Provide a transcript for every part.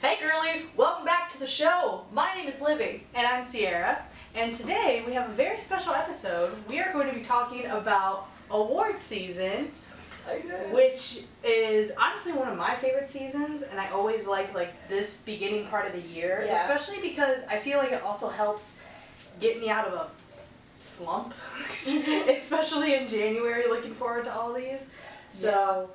Hey Girlie, welcome back to the show. My name is Libby. And I'm Ciara, and today we have a very special episode. We are going to be talking about award season, So excited. which is honestly one of my favorite seasons, and I always like this beginning part of the year, Yeah. especially because I feel like it also helps get me out of a slump, especially in January, looking forward to all these. So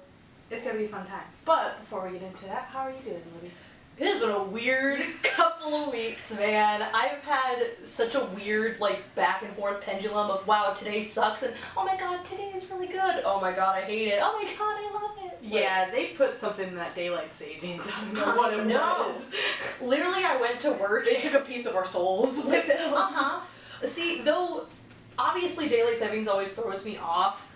it's going to be a fun time. But before we get into that, how are you doing, Libby? It has been a weird couple of weeks, man. I've had such a weird, back and forth pendulum of, wow, today sucks, and oh my god, today is really good. Oh my god, I hate it. Oh my god, I love it. Yeah, they put something in that daylight savings. I don't know what it was. Literally, I went to work. They took a piece of our souls with them. See, though, obviously daylight savings always throws me off,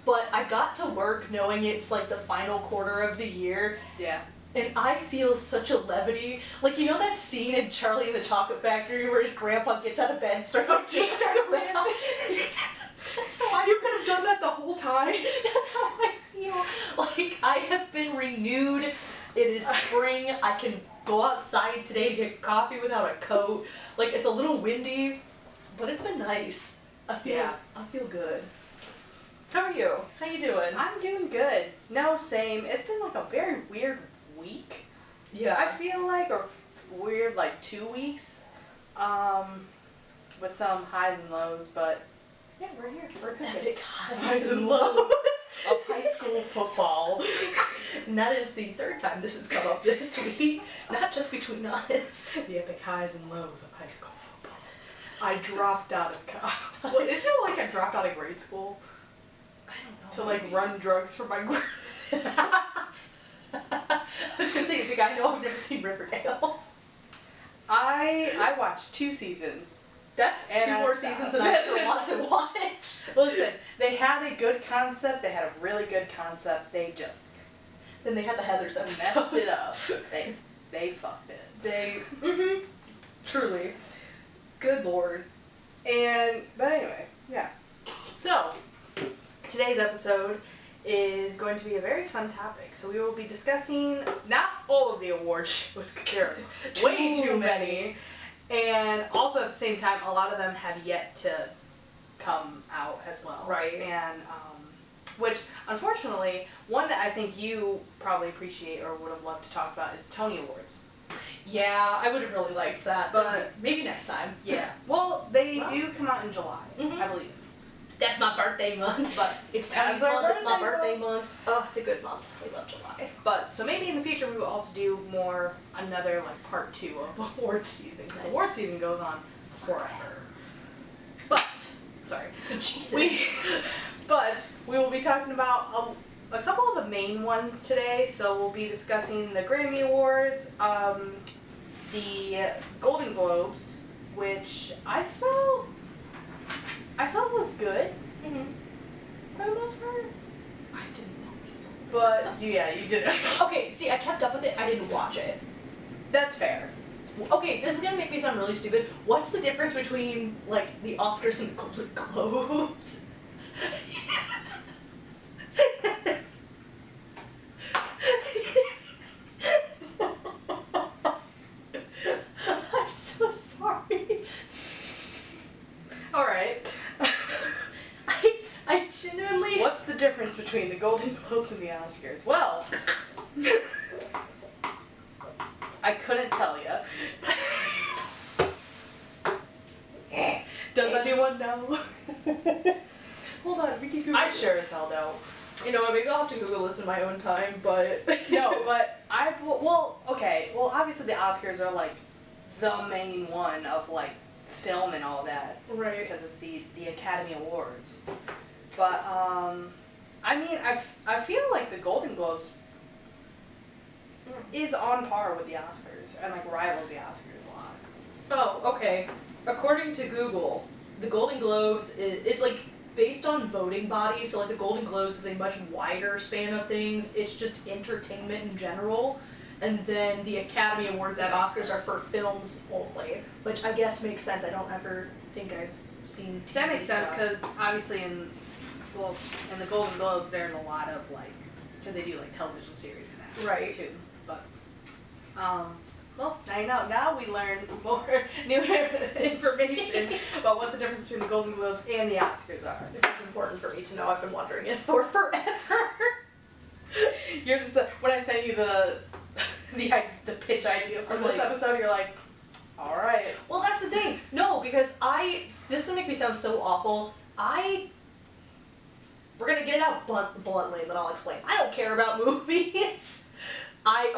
but I got to work knowing it's like the final quarter of the year. Yeah. And I feel such a levity. Like, you know that scene in Charlie and the Chocolate Factory where his grandpa gets out of bed and starts like dancing around? That's how You could have done that the whole time. That's how I feel. Like, I have been renewed. It is spring. I can go outside today to get coffee without a coat. Like, it's a little windy, but it's been nice. I feel good. How are you? How you doing? I'm doing good. No, same. It's been like a very weird week. Yeah. I feel like, or weird 2 weeks. With some highs and lows, but yeah, we're here. We're good. Epic highs and lows Of high school football. And that is the third time this has come up this week, not just between us. The epic highs and lows of high school football. I dropped out of college. Well, isn't it like I dropped out of grade school? I don't know. To run drugs for my grade. I was gonna say, you think I know? I've never seen Riverdale. I watched 2 seasons. That's And 2 I more stopped. seasons than I ever want to watch. Listen, they had a good concept. They had a really good concept. They just Then they had the Heathers episode. messed it up. They fucked it. Truly. Good lord. But anyway, yeah. So today's episode is going to be a very fun topic. So we will be discussing not all of the award shows, because there are way too many. And also at the same time, a lot of them have yet to come out as well. Right. And which, unfortunately, one that I think you probably appreciate or would have loved to talk about is the Tony Awards. Yeah, I would have really liked that, but maybe next time. Yeah. Well, they Wow. do come out in July, I believe. That's my birthday month, but it's Tony's That's our month, it's my birthday birthday month. Oh, it's a good month. We love July. But so maybe in the future we will also do another part 2 of award season, because award season goes on forever. But sorry, So Jesus. but we will be talking about a couple of the main ones today. So we'll be discussing the Grammy Awards, the Golden Globes, which I felt was good for the most part. I didn't watch it. But yeah, you didn't. Okay, see, I kept up with it. I didn't watch it. That's fair. Okay, this is gonna make me sound really stupid. What's the difference between the Oscars and the Golden Globes? I'm so sorry. All right. I genuinely. What's the difference between the Golden Globes and the Oscars? Well, I couldn't tell you. Does anyone know? Hold on, we can Google. I sure as hell don't. You know what? Maybe I'll have to Google this in my own time, but No, but obviously the Oscars are the main one of film and all that. Right. Because it's the Academy Awards. But I feel like the Golden Globes is on par with the Oscars and rivals the Oscars a lot. Oh, okay. According to Google, the Golden Globes it's based on voting bodies, so the Golden Globes is a much wider span of things. It's just entertainment in general. And then the Academy Awards and Oscars are for films only, which I guess makes sense. I don't ever think I've seen TV That makes sense stuff. because obviously in the Golden Globes there's a lot of because they do television series and that Right. too. But Well, now you know. Now we learn more new information about what the difference between the Golden Globes and the Oscars are. This is important for me to know. I've been wondering it for forever. You're just when I sent you the pitch idea for this episode, you're like, all right. Well, that's the thing. No, because this is gonna make me sound so awful. We're gonna get it out bluntly, and then I'll explain. I don't care about movies. I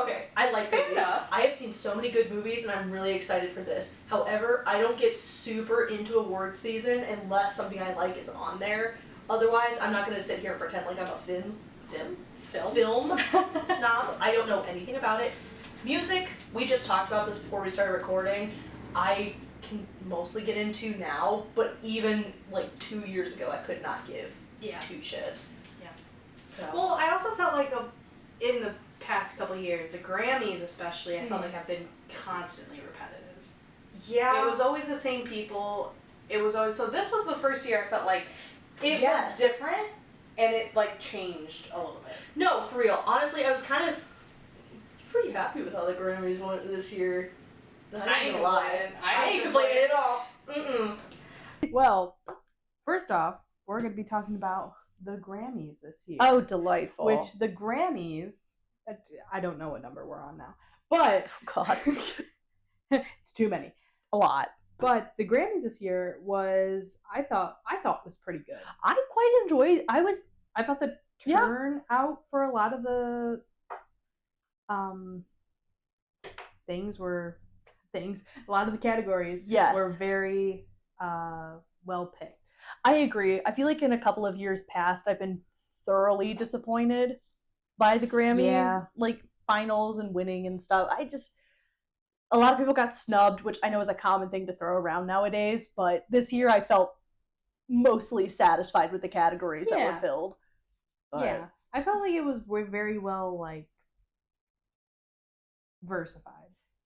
like Fair movies. enough. I have seen so many good movies, and I'm really excited for this. However, I don't get super into award season unless something I like is on there. Otherwise, I'm not gonna sit here and pretend like I'm a film snob. I don't know anything about it. Music, we just talked about this before we started recording. I can mostly get into now, but even like 2 years ago, I could not give two shits. Yeah. So. Well, I also felt like in the past couple of years, the Grammys especially, I felt like have been constantly repetitive. Yeah. It was always the same people. It was always so. This was the first year I felt like it was different, and it like changed a little bit. No, for real. Honestly, I was kind of pretty happy with how the Grammys went this year. I ain't gonna lie. I ain't complaining at all. Well, first off, we're going to be talking about the Grammys this year. Oh, delightful. Which the Grammys, I don't know what number we're on now, but God, it's too many. a lot. But the Grammys this year was, I thought was pretty good. I quite enjoyed. I thought the turnout for a lot of the a lot of the categories were very well picked. I agree. I feel like in a couple of years past, I've been thoroughly disappointed by the Grammy finals and winning and stuff. A lot of people got snubbed, which I know is a common thing to throw around nowadays, but this year I felt mostly satisfied with the categories that were filled. But yeah. I felt like it was very well versified.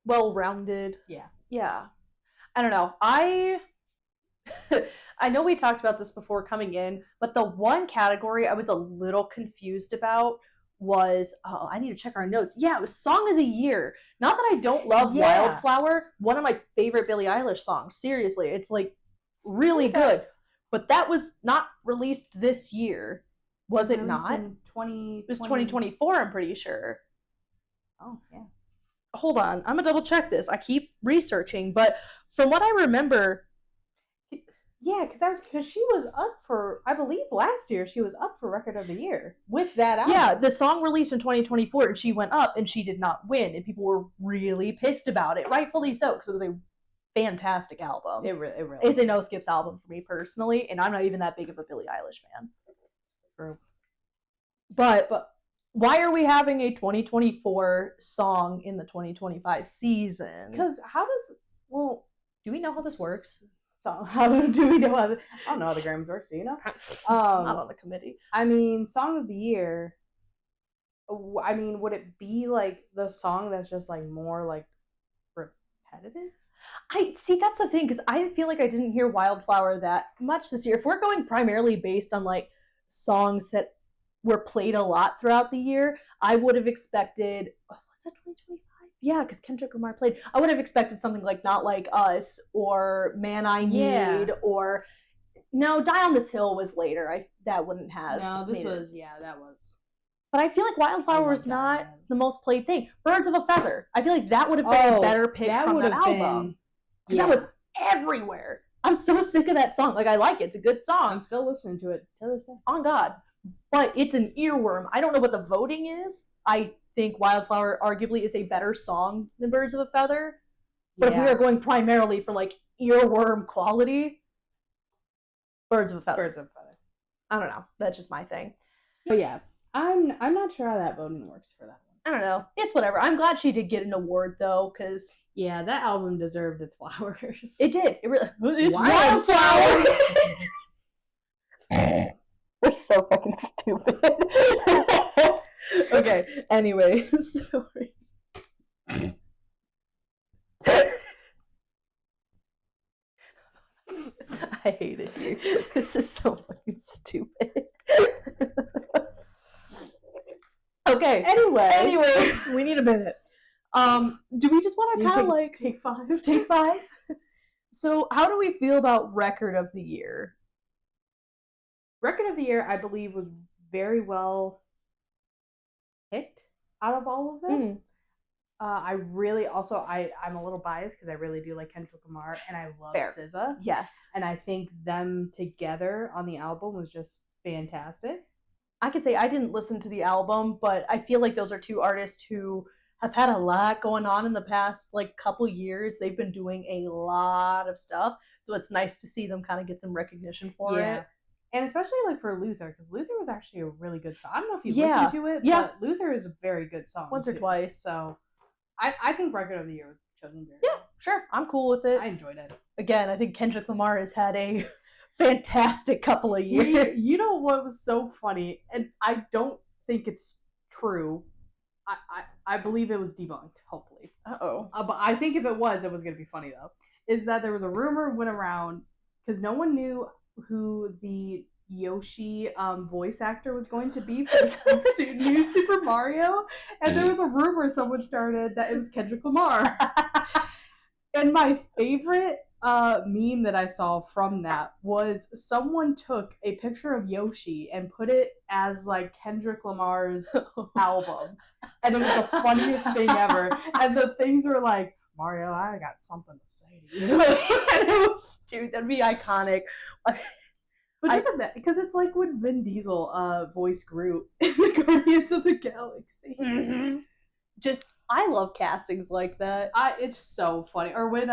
Well-rounded. Yeah. Yeah. I don't know. I know we talked about this before coming in, but the one category I was a little confused about was, I need to check our notes. Yeah, it was Song of the Year. Not that I don't love Wildflower, one of my favorite Billie Eilish songs. Seriously, it's really good. But that was not released this year. Was it not? In 2020. It was 2024, I'm pretty sure. Oh, yeah. Hold on, I'm gonna double check this. I keep researching, but from what I remember, yeah, because she was up for, I believe last year she was up for Record of the Year with that album. Yeah, the song released in 2024 and she went up and she did not win, and people were really pissed about it, rightfully so, because it was a fantastic album. It really it's a no skips album for me personally, and I'm not even that big of a Billie Eilish fan. True. But why are we having a 2024 song in the 2025 season? Because do we know how this works? So how do we know I don't know how the Grammys works. Do you know? Not on the committee. I mean, Song of the Year. I mean, would it be like the song that's just more repetitive? I see. That's the thing, because I feel like I didn't hear Wildflower that much this year. If we're going primarily based on songs that were played a lot throughout the year, I would have expected. Was that 2025? Yeah, because Kendrick Lamar played. I would have expected something like Not Like Us or Man I Need or no, Die on This Hill was later. That wouldn't have. No, this was that was. But I feel like Wildflower was not the most played thing. Birds of a Feather. I feel like that would have been a better pick from that album. Because that was everywhere. I'm so sick of that song. I like it. It's a good song. I'm still listening to it to this day. On God. But it's an earworm. I don't know what the voting is. I think Wildflower arguably is a better song than Birds of a Feather. But if we are going primarily for earworm quality, Birds of a Feather. I don't know. That's just my thing. But yeah, I'm not sure how that voting works for that one. I don't know. It's whatever. I'm glad she did get an award though, because that album deserved its flowers. It did. It really. It's Wildflower. We're so fucking stupid. Okay. Anyways, sorry. I hate it here. This is so fucking stupid. Okay. Anyways, we need a minute. Do we just want to kind of like take 5? take 5? So, how do we feel about record of the year? Record of the year, I believe, was very well picked out of all of them. I really also I'm a little biased because I really do like Kendrick Lamar and I love Fair. SZA. Yes. And I think them together on the album was just fantastic. I could say I didn't listen to the album, but I feel like those are two artists who have had a lot going on in the past like couple years. They've been doing a lot of stuff, so it's nice to see them kind of get some recognition for it. And especially like for Luther, because Luther was actually a really good song. I don't know if you Yeah. listened to it, Yeah. but Luther is a very good song. Once or too. twice. So I think Record of the Year was chosen very Yeah, well. sure. I'm cool with it. I enjoyed it. Again, I think Kendrick Lamar has had a fantastic couple of years. You know what was so funny, and I don't think it's true. I believe it was debunked, hopefully. Uh-oh. But I think if it was going to be funny, though. Is that there was a rumor went around, because no one knew who the Yoshi voice actor was going to be for this new Super Mario. And there was a rumor someone started that it was Kendrick Lamar. And my favorite meme that I saw from that was someone took a picture of Yoshi and put it as like Kendrick Lamar's album. And it was the funniest thing ever. And the things were like, Mario, I got something to say to you. And it was, dude, that'd be iconic. But doesn't that, because it's like when Vin Diesel voiced Groot in the Guardians of the Galaxy. Mm-hmm. Just, I love castings like that. It's so funny. Or when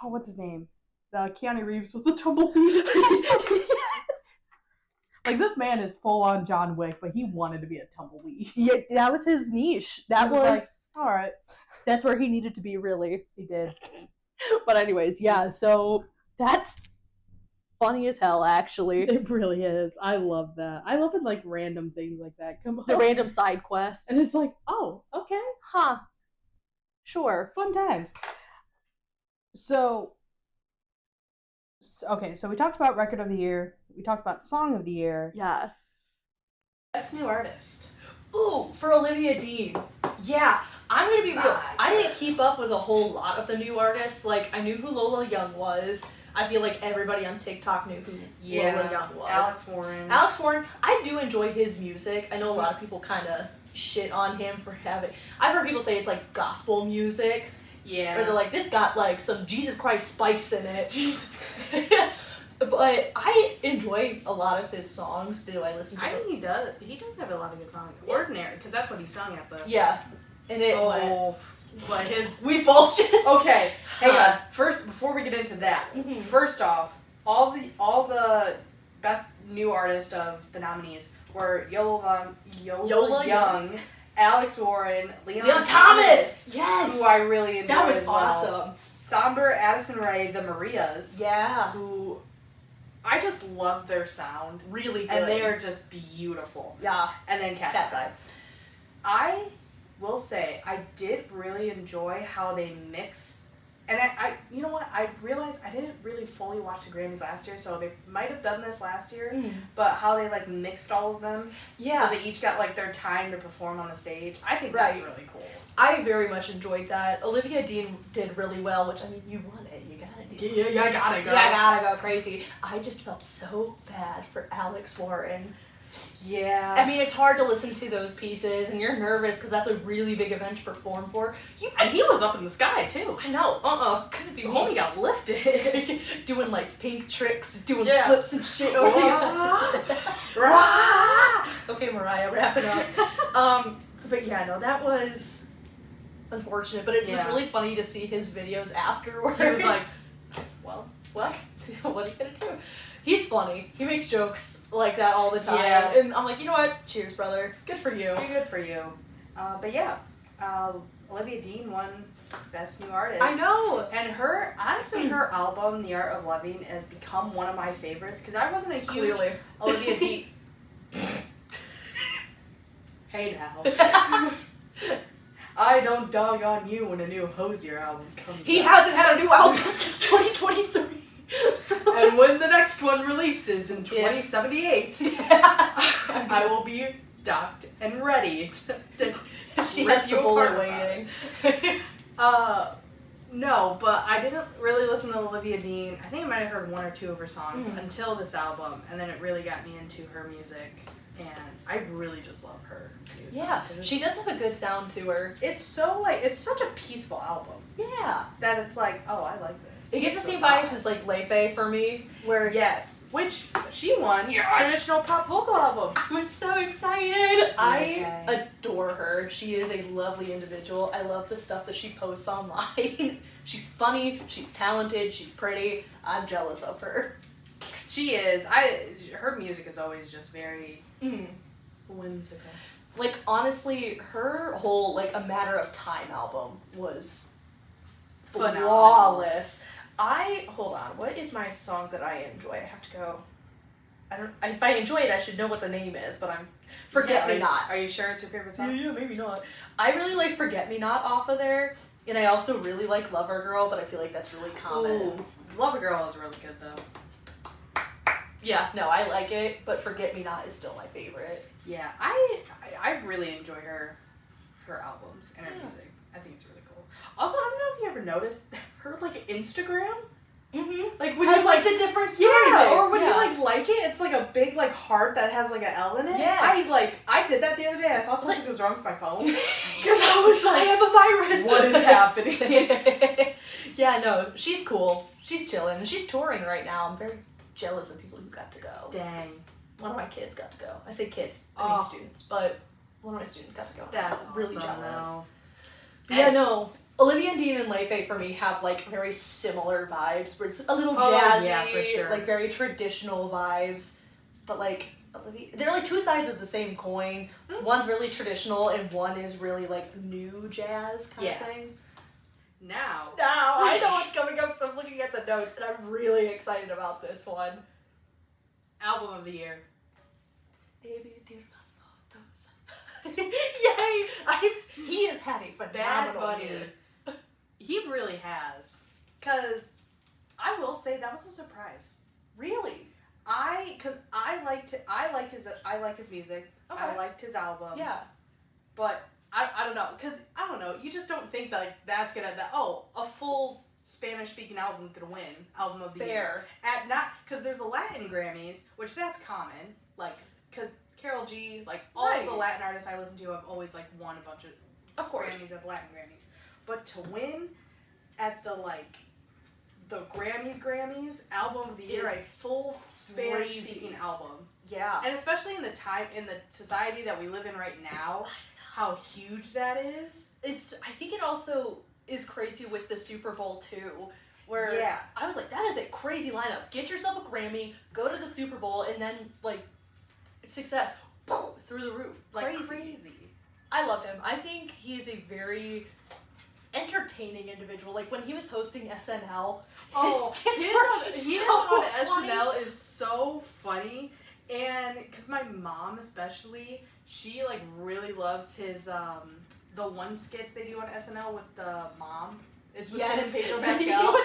what's his name? The Keanu Reeves with the tumbleweed. Like, this man is full on John Wick, but he wanted to be a tumbleweed. Yeah, that was his niche. That was like, all right. That's where he needed to be, really. He did. But anyways, yeah, so that's funny as hell, actually. It really is. I love that. I love it, like, random things like that come up. The random side quests. And it's like, oh, okay. Huh. Sure. Fun times. So we talked about Record of the Year. We talked about Song of the Year. Yes. Best New Artist. Ooh, for Olivia Dean. Yeah, I'm gonna be real. I didn't keep up with a whole lot of the new artists. Like, I knew who Lola Young was. I feel like everybody on TikTok knew who Lola Young was. Alex Warren, I do enjoy his music. I know a lot of people kind of shit on him for having... I've heard people say it's like gospel music. Yeah. Or they're like, this got like some Jesus Christ spice in it. Jesus Christ. But I enjoy a lot of his songs. Do I listen to I them? think he does. He does have a lot of good songs. Ordinary, because that's what he sung at the... Yeah. And it... but his... We both just... Okay, hang on. First, before we get into that, Mhm. first off, all the best new artists of the nominees were Yola Young, Alex Warren, Leon Thomas. Yes. Who I really enjoyed. That was as well. awesome. Somber, Addison Rae, the Marias. Yeah. Who I just love their sound. Really good. And they are just beautiful. Yeah. And then Cat's Eye. I will say, I did really enjoy how they mixed. And I you know what? I realized I didn't really fully watch the Grammys last year, so they might have done this last year. Mm. But how they like mixed all of them. Yeah. So they each got like their time to perform on the stage. I think that's really cool. I very much enjoyed that. Olivia Dean did really well, which, I mean, you won it. You gotta do it. Yeah, I gotta go. Yeah, I gotta go crazy. I just felt so bad for Alex Warren. Yeah. I mean, it's hard to listen to those pieces, and you're nervous because that's a really big event to perform for. And he was up in the sky, too. I know. Couldn't be The me. homie got lifted. Doing, like, pink tricks, doing Yeah. flips and shit. Okay, Mariah, wrap it up. But yeah, no, that was unfortunate, but it was really funny to see his videos afterwards. He was like, well, what? What are you gonna do? He's funny. He makes jokes like that all the time. Yeah. And I'm like, you know what? Cheers, brother. Good for you. pretty good for you. But yeah, Olivia Dean won Best New Artist. I know. And honestly, her album, The Art of Loving, has become one of my favorites, because I wasn't a huge Clearly. Olivia Dean... Hey now. I don't dog on you when a new Hosier album comes He out. hasn't had a new album since 2023. And when the next one releases in 2078, I will be docked and ready to She rip has the you apart bullet about waiting. it. No, but I didn't really listen to Olivia Dean. I think I might have heard one or two of her songs until this album, and then it really got me into her music, and I really just love her music. Yeah, she does have a good sound to her. It's so, like, it's such a peaceful album. Yeah. That it's like, oh, I like this. It gives the So same vibes as, like, Leife for me, where... Yes, which she won traditional pop vocal album. I was so excited. I adore her. She is a lovely individual. I love the stuff that she posts online. She's funny, she's talented, she's pretty. I'm jealous of her. She is. Her music is always just very whimsical. Like, honestly, her whole, like, A Matter of Time album was flawless. Hold on, what is my song that I enjoy? I have to go. If I enjoy it, I should know what the name is, but Forget Me Not. Are you sure it's your favorite song? Yeah, maybe not. I really like Forget Me Not off of there, and I also really like Lover Girl, but I feel like that's really common. Ooh, Lover Girl is really good, though. Yeah, no, I like it, but Forget Me Not is still my favorite. Yeah, I really enjoy her albums and her music. I think it's really cool. Also, I don't know if you ever noticed her, like, Instagram. Mm-hmm. Like, when has, you, like, the different story yeah, thing. or when you, like it, it's, like, a big, like, heart that has, like, an L in it. Yes. I did that the other day. I thought something was wrong with my phone. Because I was like, I have a virus. What is happening? Yeah, no, she's cool. She's chilling. She's touring right now. I'm very jealous of people who got to go. Dang. One of my kids got to go. I say kids, I mean students, but one of my students got to go. That's I'm really awesome, jealous. though. Yeah, no. Olivia Dean and Leife for me have like very similar vibes, where it's a little Oh, jazzy, yeah, for sure. like very traditional vibes, but like they're like two sides of the same coin. One's really traditional and one is really like new jazz kind of thing. Now I know what's coming up because I'm looking at the notes and I'm really excited about this one. album of the year. Yay! He has had a Bad phenomenal Bunny. year. He really has. Cause I will say that was a surprise. Really? I like his music. Okay. I liked his album. Yeah. But I don't know, cause I don't know. You just don't think that like that's gonna a full Spanish speaking album is gonna win album of the year. Cause there's a Latin Grammys, which that's common. Like, cause Karol G, like all of the Latin artists I listen to have always like won a bunch of Grammys at Latin Grammys. But to win at the Grammys, album of the year, a full Spanish speaking album. Yeah. And especially in the society that we live in right now, how huge that is. I think it also is crazy with the Super Bowl too, where I was like, that is a crazy lineup. Get yourself a Grammy, go to the Super Bowl, and then like success through the roof. Like crazy. I love him. I think he is a very entertaining individual. Like when he was hosting SNL, his skits were on funny. SNL is so funny, and because my mom especially, she like really loves his the one skits they do on SNL with the mom. It's with him and Pedro Pascal.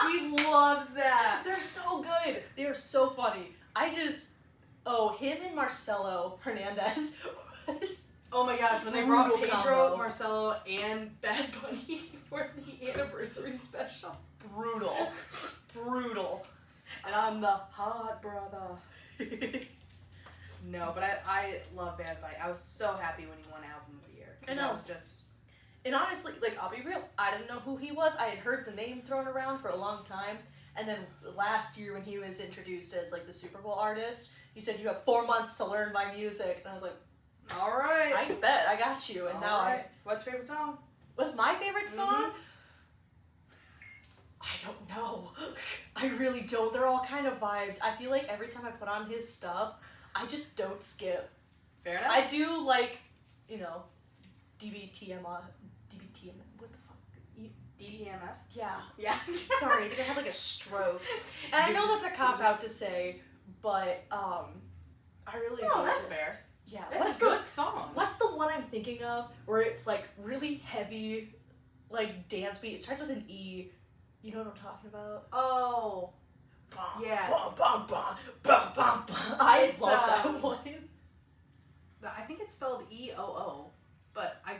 He loves that. They're so good. They are so funny. Him and Marcelo Hernandez was Oh my gosh, when they brought brutal Pedro, combo. Marcelo, and Bad Bunny for the anniversary special. brutal. And I'm the hot brother. No, but I love Bad Bunny. I was so happy when he won Album of the Year. I know. That was just... And honestly, like, I'll be real, I didn't know who he was. I had heard the name thrown around for a long time. And then last year when he was introduced as, like, the Super Bowl artist, he said, you have 4 months to learn my music. And I was like, all right. I bet, I got you. And now What's your favorite song? What's my favorite song? I don't know. I really don't. They're all kind of vibes. I feel like every time I put on his stuff, I just don't skip. Fair enough. I do like, DBTM, what the fuck? DTMF? Yeah. Yeah. Sorry, I think I had like a stroke. And I know that's a cop-out to say, but, I really No, do that's just- fair. Yeah. That's a good song. What's the one I'm thinking of where it's like really heavy, like dance beat? It starts with an E. You know what I'm talking about? Oh. Yeah. Bum, bum, bum, bum, bum, bum. I love that one. I think it's spelled EOO, but I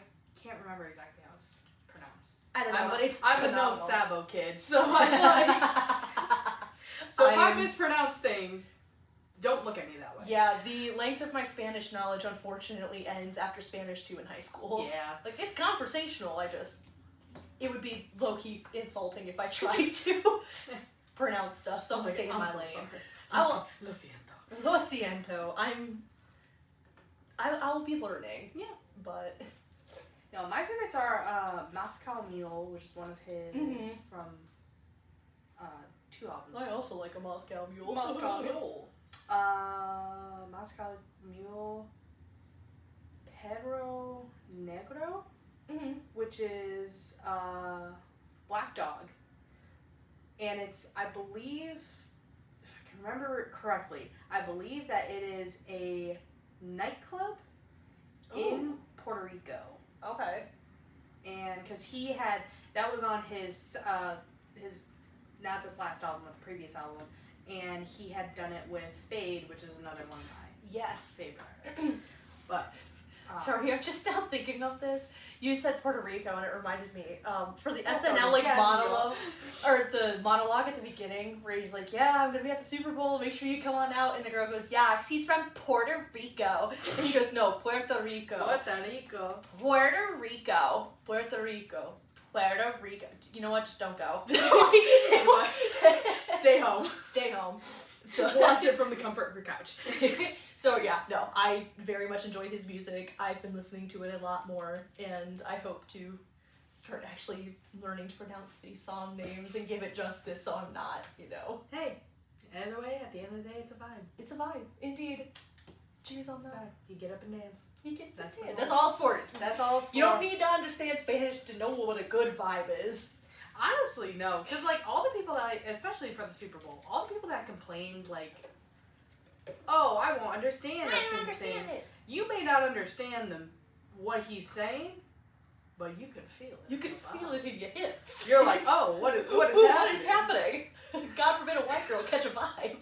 can't remember exactly how it's pronounced. I don't know, but it's I'm a no phenomenal. Sabo kid, so I'm like... So if I mispronounce things, don't look at me that way. Yeah, the length of my Spanish knowledge unfortunately ends after Spanish 2 in high school. Yeah. Like, it's conversational, it would be low-key insulting if I tried to pronounce stuff, so I'm staying in my lane. Lo siento. Lo siento. I'll be learning. Yeah. But... No, my favorites are Moscow Mule, which is one of his from 2 albums. I also like a Moscow Mule. Moscow Mule. Moscow Mule, Perro Negro, which is Black Dog. And it's, I believe, if I can remember it correctly, I believe that it is a nightclub in Puerto Rico. Okay. And because he had, that was on his, not this last album, but the previous album, and he had done it with Fade, which is another one of my favorite artists. But, sorry, I'm just now thinking of this. You said Puerto Rico, and it reminded me, for the Puerto SNL, like, Rico. monologue, or the monologue at the beginning, where he's like, yeah, I'm gonna be at the Super Bowl, make sure you come on out, and the girl goes, yeah, 'cause he's from Puerto Rico. And he goes, no, Puerto Rico. Puerto Rico. Puerto Rico. Puerto Rico. Puerto Rico. You know what? Just don't go. Stay home. Stay home. So watch it from the comfort of your couch. So yeah, no, I very much enjoy his music. I've been listening to it a lot more, and I hope to start actually learning to pronounce these song names and give it justice, so I'm not, Hey, either way, at the end of the day, it's a vibe. It's a vibe, indeed. Cheers on that. You get up and dance. That's all it's for. That's all it's for. You don't need to understand Spanish to know what a good vibe is. Honestly, no. Because, like, all the people that, especially for the Super Bowl, all the people that complained, like, oh, I won't understand this. I don't understand it. You may not understand what he's saying, but you can feel it. You can feel it in your hips. You're like, oh, what is Ooh, happening? What is happening? God forbid a white girl catch a vibe.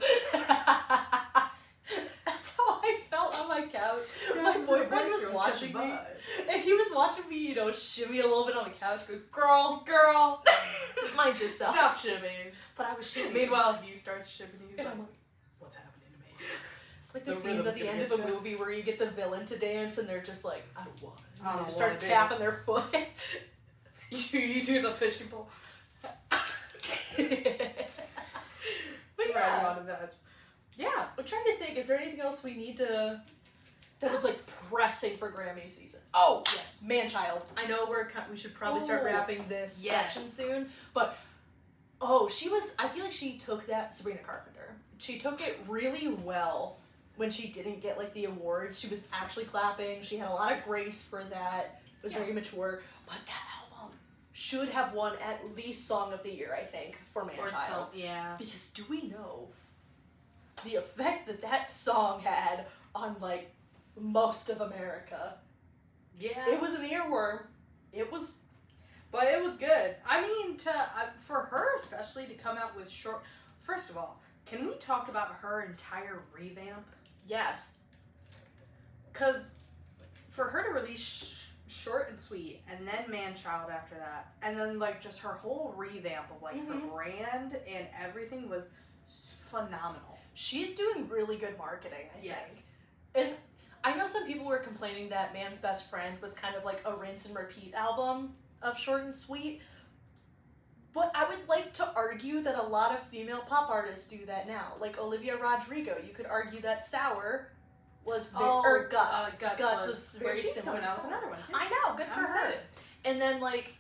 That's how I felt on my couch. My boyfriend was watching me, and he was watching me, shimmy a little bit on the couch. Goes, girl, mind yourself. Stop shimmying. But I was shimmying. Meanwhile, he starts shimmying. He's And like, I'm like, what's happening to me? it's like the scenes at the end of a movie where you get the villain to dance, and they're just like, I don't want it. And they just start tapping their foot. You do the fishing pole. But yeah. Yeah. I'm trying to think, is there anything else we need to... that was, like, pressing for Grammy season? Oh, yes, Man-Child. I know we should probably start wrapping this section soon, but... Oh, I feel like she took that... Sabrina Carpenter. She took it really well when she didn't get, like, the awards. She was actually clapping. She had a lot of grace for that. It was very mature. But that album should have won at least Song of the Year, I think, for Man-Child. Yeah. Because do we know the effect that song had on, like, most of America? Yeah. It was an earworm. But it was good. I mean, for her especially to come out with short... First of all, can we talk about her entire revamp? Yes. Because for her to release Short and Sweet, and then Man-Child after that, and then, like, just her whole revamp of, like, her brand and everything was phenomenal. She's doing really good marketing, I think. And I know some people were complaining that Man's Best Friend was kind of like a rinse and repeat album of Short and Sweet. But I would like to argue that a lot of female pop artists do that now. Like Olivia Rodrigo, you could argue that Sour was or Guts. Guts was very similar. Coming out with another one too. I know, good for her. Excited. And then like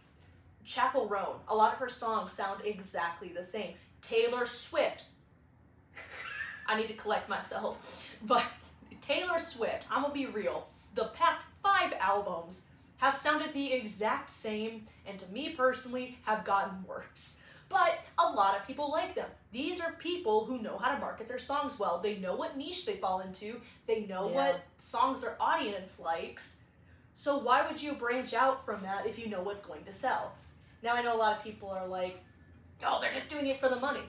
Chappell Roan, a lot of her songs sound exactly the same. Taylor Swift. I need to collect myself. But Taylor Swift, I'm gonna be real, the past 5 albums have sounded the exact same, and to me personally, have gotten worse. But a lot of people like them. These are people who know how to market their songs well. They know what niche they fall into. They know what songs their audience likes. So why would you branch out from that if you know what's going to sell? Now I know a lot of people are like, oh, they're just doing it for the money.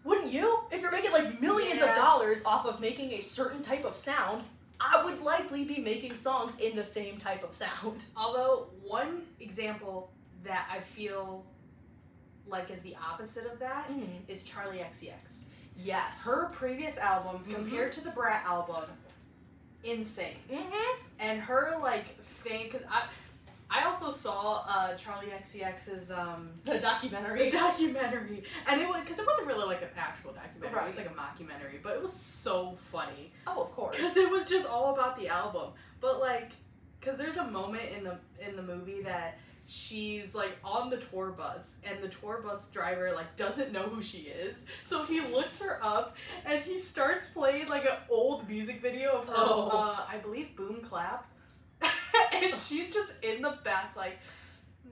Wouldn't you? If you're making like millions of dollars off of making a certain type of sound, I would likely be making songs in the same type of sound. Although, one example that I feel like is the opposite of that is Charlie XCX. Yes. Her previous albums, compared to the Brat album, insane. And her, like, fame, because I also saw Charlie XCX's the documentary. And it was, because it wasn't really like an actual documentary, Right. it was like a mockumentary, but it was so funny. Oh, of course. Because it was just all about the album. But like, because there's a moment in the movie that she's like on the tour bus, and the tour bus driver like doesn't know who she is, so he looks her up and he starts playing like an old music video of her, I believe Boom Clap. And she's just in the back like,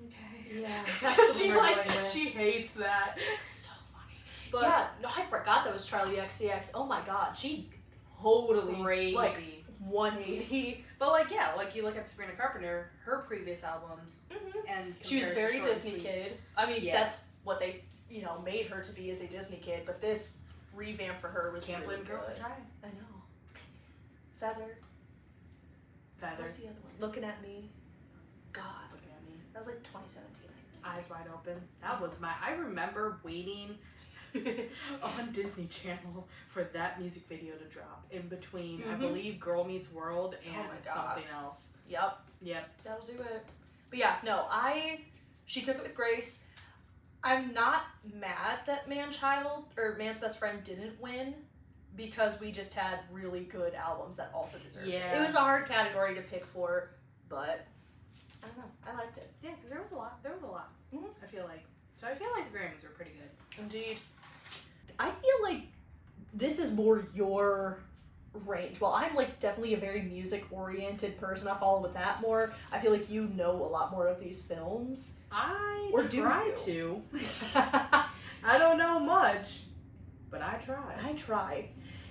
okay. Yeah. Because she hates that. It's so funny. But yeah, no, I forgot that was Charlie XCX. Oh my god, she totally crazy. like 180. But like, yeah, like you look at Sabrina Carpenter, her previous albums, and She was compared to very Short and Disney Sweet. kid. I mean, Yeah. that's what they, made her to be as a Disney kid, but this revamp for her was Can't really blame a girl good. for trying. I know. Feather. Feather. What's the other one? Looking at Me. God. Looking at me. That was like 2017, I think. Eyes Wide Open. That was I remember waiting on Disney Channel for that music video to drop in between, I believe, Girl Meets World and Oh my God. something else. Yep. That'll do it. But yeah, no, she took it with grace. I'm not mad that Man's Best Friend didn't win, because we just had really good albums that also deserved it. Yeah. It was a hard category to pick for, but I don't know. I liked it. Yeah, because there was a lot. I feel like. So I feel like the Grammys were pretty good. Indeed. I feel like this is more your range. While I'm like definitely a very music-oriented person, I follow with that more. I feel like you know a lot more of these films. Or do try you? to. I don't know much, but I try. I try.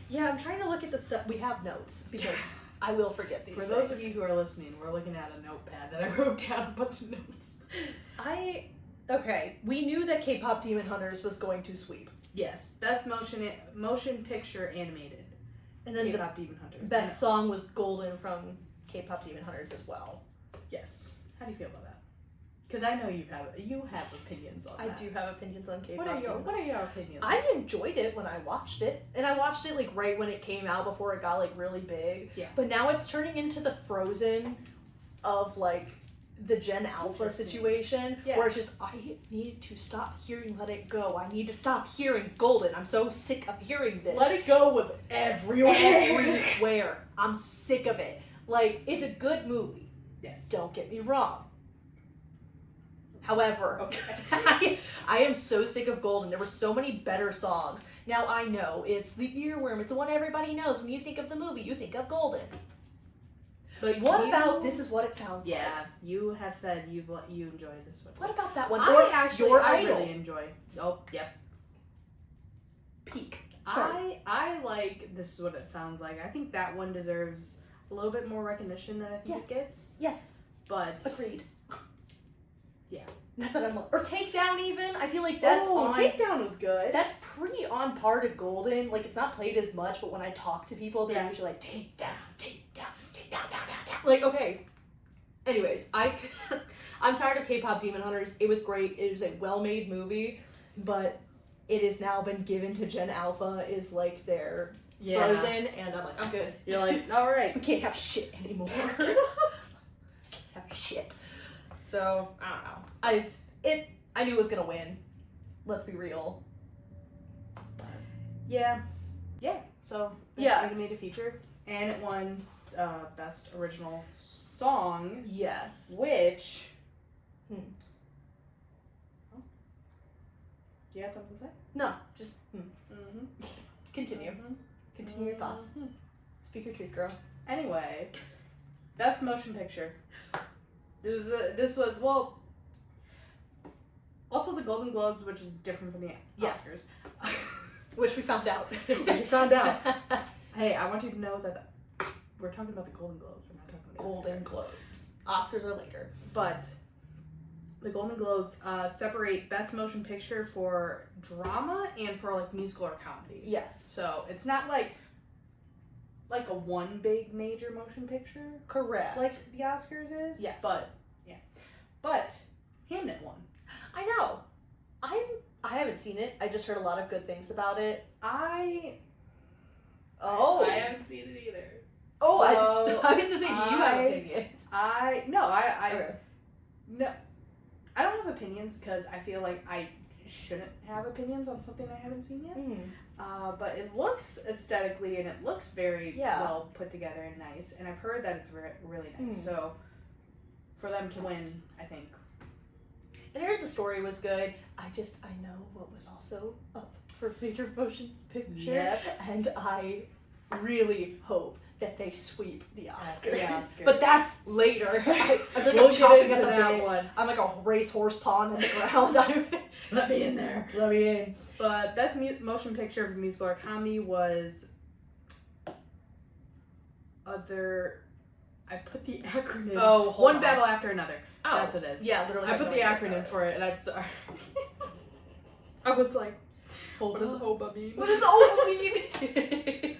Yeah, I'm trying to look at the stuff. We have notes, because I will forget these For things. those of you who are listening, we're looking at a notepad that I wrote down a bunch of notes. Okay, we knew that K-pop Demon Hunters was going to sweep. Yes, best motion picture animated. And then K-pop Demon Hunters. the best song was Golden from K-pop Demon Hunters as well. Yes. How do you feel about that? Because I know you have opinions on that. I do have opinions on K-pop. What are your opinions? I enjoyed it when I watched it, and I watched it like right when it came out before it got like really big. Yeah. But now it's turning into the Frozen of like the Gen Alpha situation, Yeah. where it's just I need to stop hearing Let It Go. I need to stop hearing Golden. I'm so sick of hearing this. Let It Go was everywhere. Everywhere. I'm sick of it. Like, it's a good movie. Yes. Don't get me wrong. However, Okay. I am so sick of Golden. There were so many better songs. Now, I know, it's the earworm. It's the one everybody knows. When you think of the movie, you think of Golden. But What about This Is What It Sounds Like? Yeah, you have said you enjoy this one. What about that one? I Your Idol. really enjoy. Oh, yep. Peak. Sorry. I like This Is What It Sounds Like. I think that one deserves a little bit more recognition than I think it gets. Yes. But Agreed. Yeah. Not that I'm or Takedown even. I feel like that's on. Takedown was good. That's pretty on par to Golden. Like, it's not played as much, but when I talk to people, they're usually like, take down, down. Like, okay. Anyways, I'm tired of K-pop Demon Hunters. It was great. It was a well-made movie, but it has now been given to Gen Alpha is like their Frozen, and I'm like, I'm good. You're like, all right. We can't have shit anymore. Can't have shit. So, I don't know. I knew it was gonna win. Let's be real. Yeah. Yeah. So, Yeah. Best Animated Feature. And it won Best Original Song. Yes. Which... Hmm. Oh. You had something to say? No, just Mm-hmm. continue. Continue your thoughts. Speak your truth, girl. Anyway, Best Motion Picture. This was, well, also the Golden Globes, which is different from the Yes. Oscars. Which we found out. We found out. Hey, I want you to know that we're talking about the Golden Globes. We're not talking about the Golden Oscars. Globes. Oscars are later. But the Golden Globes separate Best Motion Picture for drama and for like musical or comedy. Yes. So it's not like like a one big major motion picture Correct. like the Oscars is. Yes. But but Hamnet won. I know. I haven't seen it. I just heard a lot of good things about it. I haven't seen it either. Oh, So I was just saying you have opinions. No, Okay. no, I don't have opinions because I feel like I shouldn't have opinions on something I haven't seen yet. But it looks aesthetically and it looks very well put together and nice, and I've heard that it's really nice. So for them to win, I think. And I heard the story was good. I know what was also up for major motion picture, and I really hope that they sweep the Oscars. But that's later. I feel like We'll I'm chopping get into at the that bit. one. I'm like a racehorse pawn in the ground. Let me in there. Let me in. But best motion picture of musical or comedy was I put the acronym. Oh, One Battle After Another. Oh, that's what it is. Yeah, literally. I put the acronym for it, and I'm sorry. I was like, what does OBA mean? What does OBA mean?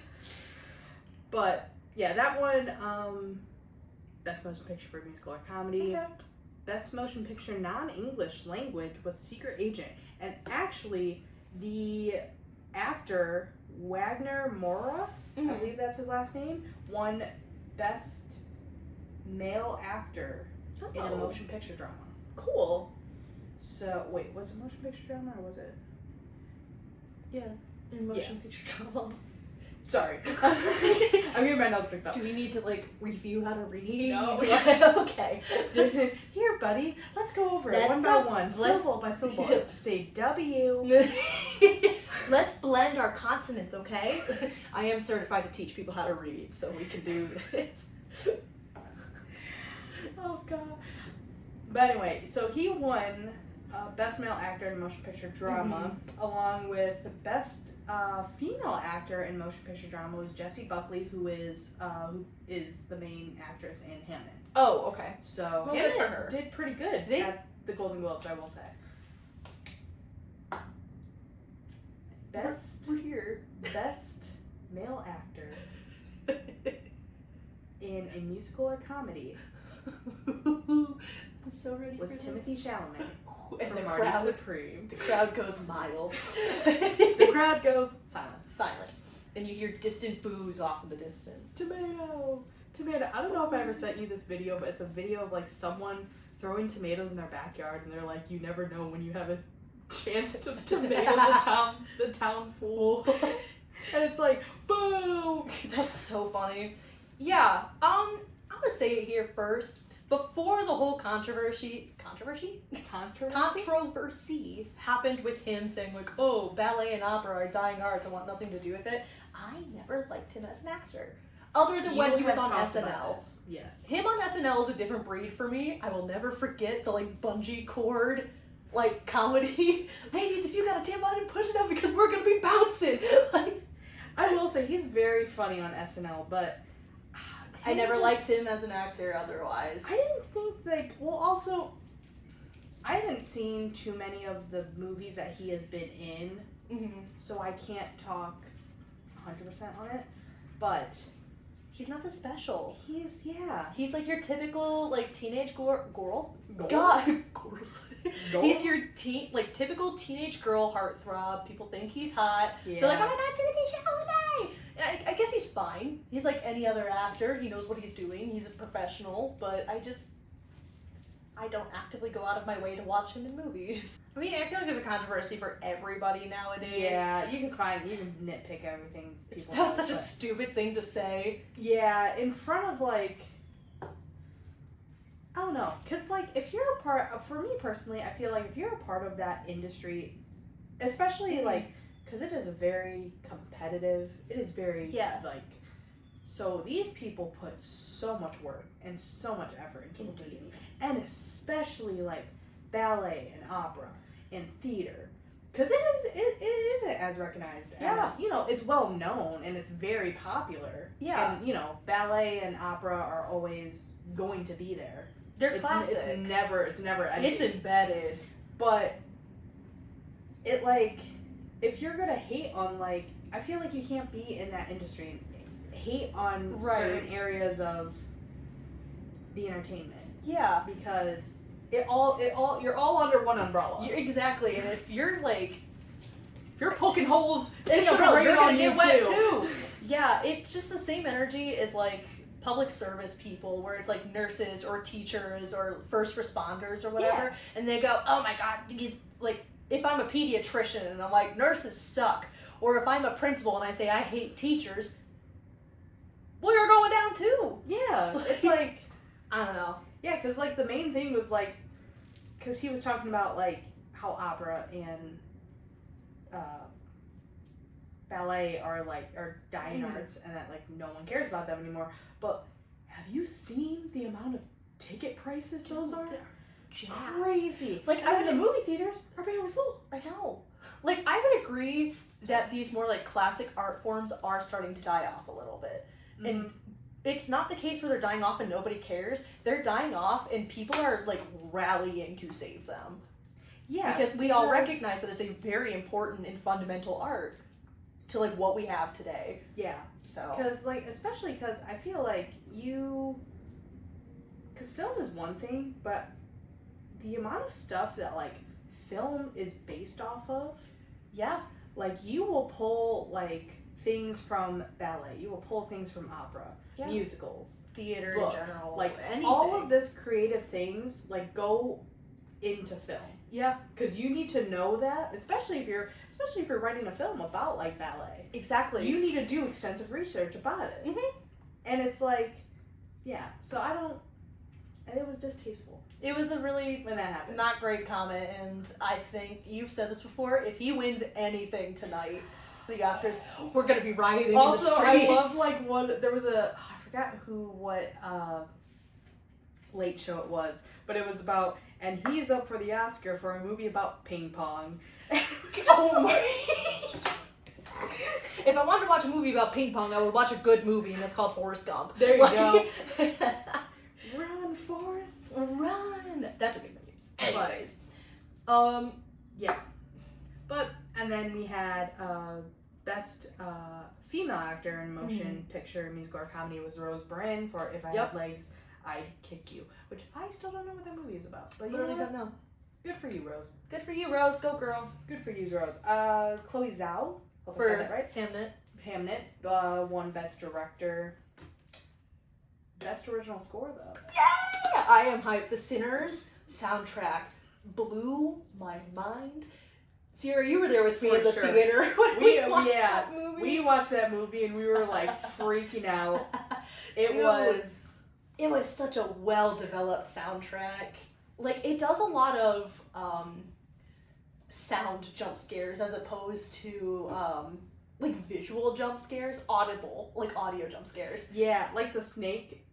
But yeah, that one. Best motion picture for musical or comedy. Okay. Best motion picture non-English language was Secret Agent, and actually the actor Wagner Moura, I believe that's his last name, won best male actor in a motion picture drama. Cool. So wait, was it motion picture drama or was it? Yeah, in motion picture drama. Sorry, I'm getting my notes picked up. Do we need to review how to read? No. Okay. Here, buddy, let's go over it Let's one go. by one, Let's- syllable by syllable. Say W. Let's blend our consonants, okay? I am certified to teach people how to read, so we can do this. Oh god. But anyway, so he won best male actor in motion picture drama, along with best female actor in motion picture drama was Jessie Buckley, who is the main actress in Hamnet. Oh, okay. So Well, good for Hamnet her. did pretty good at the Golden Globes, I will say. Best male actor in a musical or comedy I'm so ready was for Timothy this. Chalamet And from the Marty crowd, Supreme. the crowd goes mild. The crowd goes silent. Silent. And you hear distant boos off in the distance. Tomato. I don't know if I ever sent you this video, but it's a video of someone throwing tomatoes in their backyard, and they're like, you never know when you have a chance to tomato the town fool. And it's like, boom. That's so funny. Yeah, I'm gonna say it here first. Before the whole controversy happened with him saying oh, ballet and opera are dying arts, I want nothing to do with it, I never liked him as an actor. Other than when he was on SNL. Yes. Him on SNL is a different breed for me. I will never forget the bungee cord comedy. Ladies, if you got a tampon and push it up because we're gonna be bouncing. I will say he's very funny on SNL, but I never liked him as an actor otherwise. I didn't think also I haven't seen too many of the movies that he has been in, so I can't talk 100% on it, but he's not that special. He's your typical teenage girl. God. He's your typical teenage girl heartthrob. People think he's hot. Yeah. So oh my god, Timothy Chalamet! And I guess he's fine. He's like any other actor. He knows what he's doing. He's a professional. But I don't actively go out of my way to watch him in movies. I mean, I feel like there's a controversy for everybody nowadays. Yeah, you can nitpick everything people That's such a stupid thing to say. Yeah, in front of I don't know, because if you're a part, for me personally, I feel like if you're a part of that industry, especially because it is very competitive, it is very so these people put so much work and so much effort into what they do, and especially ballet and opera and theater, because it isn't as recognized as it's well known and it's very popular. Yeah, and ballet and opera are always going to be there. They're classic. It's never ending. It's embedded. But if you're gonna hate on I feel like you can't be in that industry and hate on Right. certain areas of the entertainment Yeah. because you're all under one umbrella. Exactly, and if you're like, If you're poking holes, it's it's gonna umbrella, rain you're on gonna you get wet too. too. Yeah, it's just the same energy as like public service people, where it's like nurses or teachers or first responders or whatever, and they go, oh my god, these, like, if I'm a pediatrician and I'm like, nurses suck, or if I'm a principal and I say I hate teachers, well, you're going down too. Yeah, it's like, I don't know. yeah, because like the main thing was like, because he was talking about like how opera and ballet are dying arts, and that like no one cares about them anymore. But have you seen the amount of ticket prices those are? They're Crazy. Like, And I then would the movie theaters are barely full. I know. Like, I would agree that these more like classic art forms are starting to die off a little bit. And it's not the case where they're dying off and nobody cares. They're dying off and people are like rallying to save them. Yeah, Because we all recognize that it's a very important and fundamental art to like what we have today. Yeah, So because like especially because I feel like because film is one thing, but the amount of stuff that like film is based off of, yeah, like you will pull like things from ballet, you will pull things from opera, Yeah. musicals, theater books, in general, like anything. all of this creative things like go into film. Yeah, Because you need to know that, especially if you're writing a film about like ballet. exactly. You need to do extensive research about it. Mhm. And it's like, yeah. So it was distasteful It was a really when that happened. not great comment, and I think you've said this before. If he wins anything tonight, the Oscars, we're gonna be rioting Also, in the streets. I love like there was I forgot what late show it was, but it was about, and he's up for the Oscar for a movie about ping pong. Oh my. If I wanted to watch a movie about ping pong, I would watch a good movie, and it's called Forrest Gump. There you go. Run, Forrest. Run. That's a good movie. Anyways, yeah. But and then we had best female actor in motion picture, musical, or comedy was Rose Byrne for If I Had Legs, I'd Kick You, which I still don't know what that movie is about. But you literally know what? don't know. Good for you, Rose. Good for you, Rose. Go girl. Good for you, Rose. Chloe Zhao, hope I For said that right. Hamnet. Won Best Director. Best Original Score though. Yeah, I am hyped. The Sinners soundtrack blew my mind. Ciara, you were there with me For in the sure. theater when we watched yeah, that movie. we watched that movie and we were like freaking out. It Dude. was was such a well-developed soundtrack. Like, it does a lot of sound jump scares as opposed to like visual jump scares, like audio jump scares. yeah, like the snake.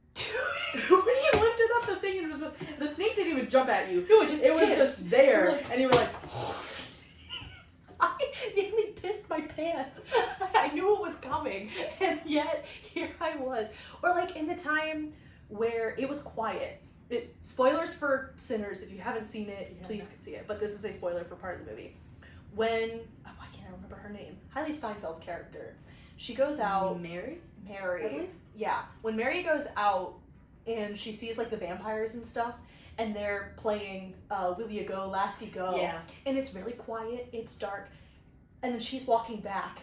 When you lifted up the thing, and it was just, the snake didn't even jump at you. It was just there, Like- and you were like, I nearly pissed my pants. I knew it was coming, and yet here I was. Or like in the time where it was quiet. Spoilers for Sinners. If you haven't seen it, please see it. But this is a spoiler for part of the movie. When I can't remember her name. Hailey Steinfeld's character. She goes out. Mary, Mary. I believe? Yeah. When Mary goes out and she sees like the vampires and stuff, and they're playing Will You Go, Lassie Go. Yeah. And it's really quiet, it's dark, and then she's walking back,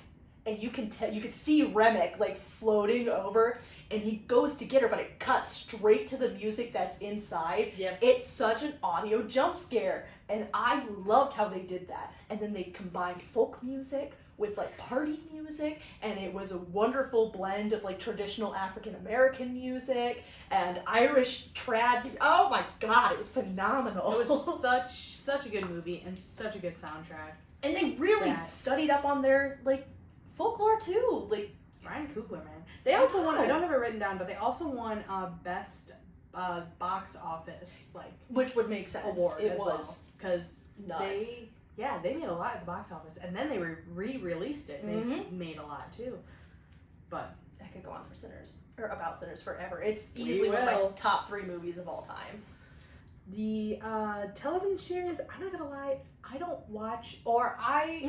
and you can see Remick like floating over, and he goes to get her, but it cuts straight to the music that's inside. Yep. It's such an audio jump scare, and I loved how they did that. And then they combined folk music with like party music, and it was a wonderful blend of like traditional African American music and Irish trad. Oh my god, it was phenomenal. It was such a good movie and such a good soundtrack. And they really studied up on their like folklore too. Like Ryan Coogler, man. They also won. I don't have it written down, but they also won best box office which would make sense. award It as was because nuts. they made a lot at the box office, and then they re-released it. And They Mhm. made a lot too, but I could go on for Sinners or about Sinners forever. It's easily one of my will. top 3 movies of all time. the television series, I'm not gonna lie, I don't watch, or I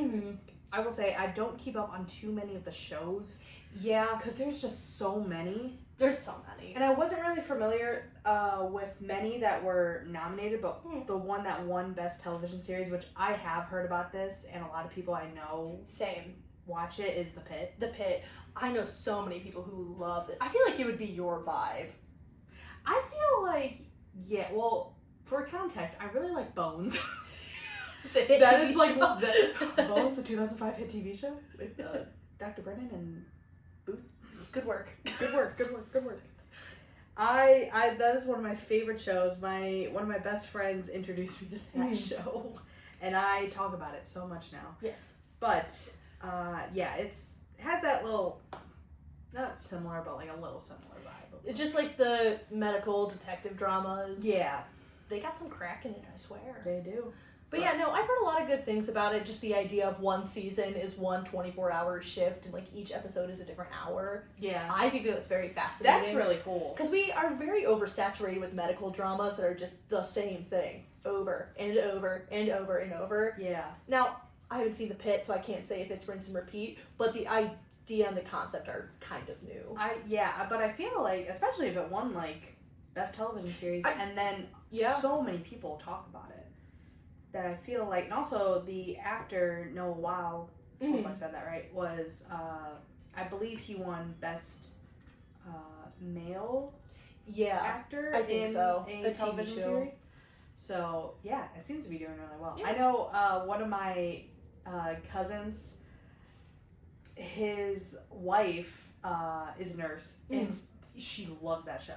will say I don't keep up on too many of the shows Yeah. Because there's just so many. There's so many. And I wasn't really familiar with many that were nominated, but the one that won Best Television Series, which I have heard about this, and a lot of people I know Same. watch it, is The Pitt. The Pitt. I know so many people who love it. I feel like it would be your vibe. I feel like, yeah, well, for context, I really like Bones. The hit That TV is like, show. Bones, the 2005 hit TV show with Dr. Brennan and Booth. Good work. Good work, good work, good work. I that is one of my favorite shows. One of my best friends introduced me to that show, and I talk about it so much now. Yes. But yeah, it has that little, not similar, but like a little similar vibe. It's just like the medical detective dramas. Yeah, They got some crack in it, I swear. they do. But yeah, no, I've heard a lot of good things about it. Just the idea of one season is one 24-hour shift, and like each episode is a different hour. Yeah, I think that's very fascinating. that's really cool. Because we are very oversaturated with medical dramas that are just the same thing over and over and over and over. Yeah. Now, I haven't seen The Pit, so I can't say if it's rinse and repeat, but the idea and the concept are kind of new. But I feel like, especially if it won like Best Television Series, and then so many people talk about it, that I feel like, and also the actor Noah Weil, I hope I said that right, was I believe he won Best Male Actor I think in so. a A television TV show. series. So yeah, it seems to be doing really well. Yeah. I know one of my cousins, his wife is a nurse, and she loves that show.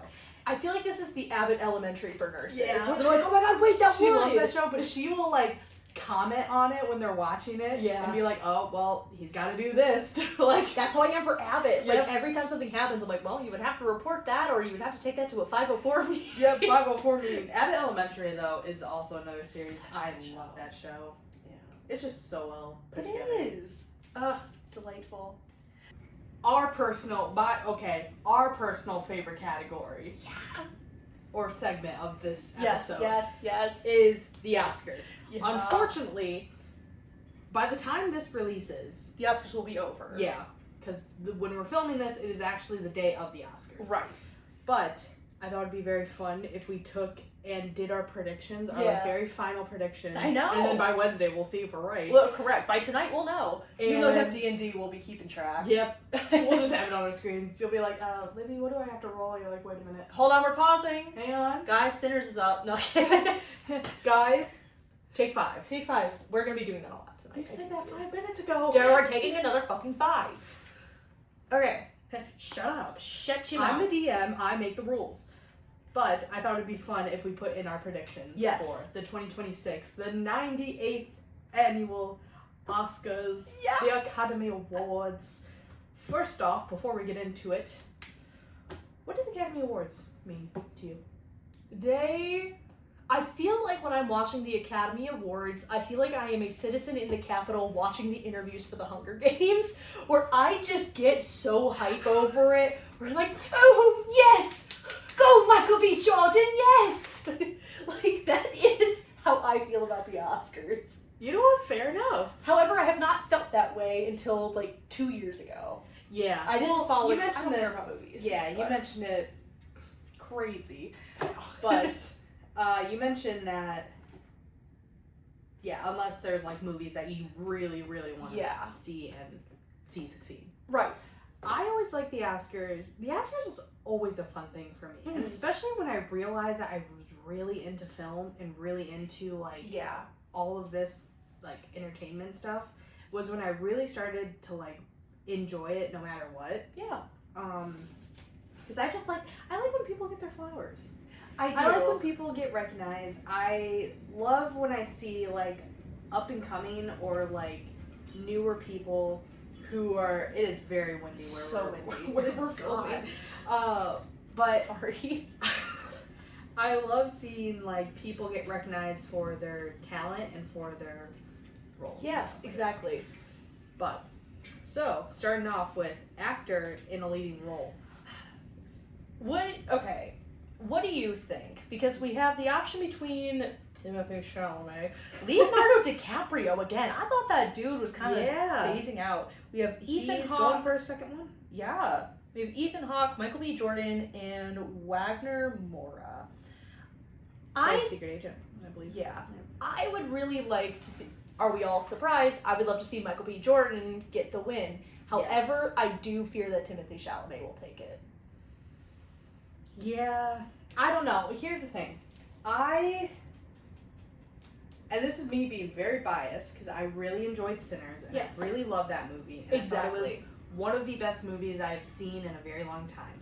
I feel like this is the Abbott Elementary for nurses. Yeah. So they're like, oh my god, wait, that She one! loves that show, but she will like comment on it when they're watching it, Yeah. and be like, oh well, he's got to do this. Like, That's how I am for Abbott. Like, Yep. every time something happens, I'm like, well, you would have to report that, or you would have to take that to a 504 meeting. yep, 504 meeting. Abbott Elementary though is also another series. I love that show. Yeah. It's just so well put It together. is. Ugh, delightful. Our personal favorite category. Yeah. Or segment of this Yes, episode yes. is the Oscars. Yeah. Unfortunately, by the time this releases, The Oscars will be over. yeah, because when we're filming this, it is actually the day of the Oscars. Right. But I thought it'd be very fun if we took and did our predictions, our Yeah. very final predictions. I know. And then by Wednesday, we'll see if we're right. Well, correct. By tonight, we'll know. Even though we have And- D&D, we'll be keeping track. Yep. We'll just have it on our screens. You'll be like, Libby, what do I have to roll? You're like, wait a minute. Hold on, we're pausing. Hang on. Guys, Sinners is up. No, kidding. Guys, take 5. Take 5. We're going to be doing that a lot tonight. You said that 5 minutes ago. So we're taking another fucking 5. Okay. Shut up. Shut your I'm mouth. the DM. I make the rules. But I thought it'd be fun if we put in our predictions Yes. for the 2026, the 98th annual Oscars, Yeah. the Academy Awards. First off, before we get into it, what do the Academy Awards mean to you? I feel like when I'm watching the Academy Awards, I feel like I am a citizen in the Capitol watching the interviews for the Hunger Games, where I just get so hype over it. We're like, oh, yes! Go, Michael B. Jordan, yes! Like, that is how I feel about the Oscars. You know what? Fair enough. However, I have not felt that way until, like, 2 years ago. Yeah. I didn't follow you it 'cause I mentioned don't care this. about movies. Yeah, you but- mentioned it crazy. But you mentioned that, yeah, unless there's like movies that you really, really want to Yeah. see and see succeed. Right. I always like the Oscars. The Oscars is always a fun thing for me. And especially when I realized that I was really into film and really into like Yeah. all of this like entertainment stuff was when I really started to like enjoy it no matter what. Yeah. Because I like when people get their flowers. I do. I like when people get recognized. I love when I see like up and coming or like newer people who are. It is very windy where So we're, windy. where we're filming. But Sorry. I love seeing like people get recognized for their talent and for their roles. Yes, exactly. But so starting off with actor in a leading role. Okay. what do you think? Because we have the option between Timothée Chalamet, Leonardo DiCaprio again. I thought that dude was kind of phasing out. We have Ethan He's Hawke. going for a second one? Yeah. We have Ethan Hawke, Michael B. Jordan, and Wagner Moura. Secret Agent, I believe. Yeah. I would really like to see... Are we all surprised? I would love to see Michael B. Jordan get the win. However, I do fear that Timothée Chalamet will take it. Yeah. I don't know. Here's the thing. And this is me being very biased, because I really enjoyed Sinners, and I really loved that movie. And I thought it was one of the best movies I've seen in a very long time.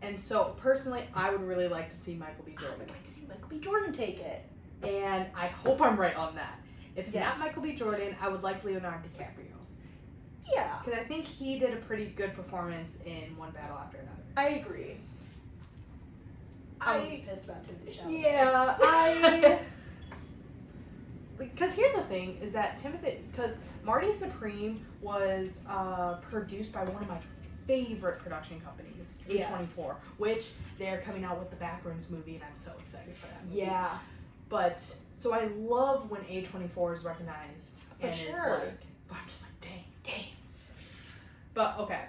And so, personally, I would really like to see Michael B. Jordan. I would like to see Michael B. Jordan take it. And I hope I'm right on that. If not Michael B. Jordan, I would like Leonardo DiCaprio. Yeah. Because I think he did a pretty good performance in One Battle After Another. I agree. I'm pissed about Timothée Chalamet. Yeah, because here's the thing, is that because Marty Supreme was produced by one of my favorite production companies, A24, which they're coming out with the Backrooms movie, and I'm so excited for that movie. Yeah. But, so I love when A24 is recognized. For and sure. It's like, but I'm just like, dang. But, okay.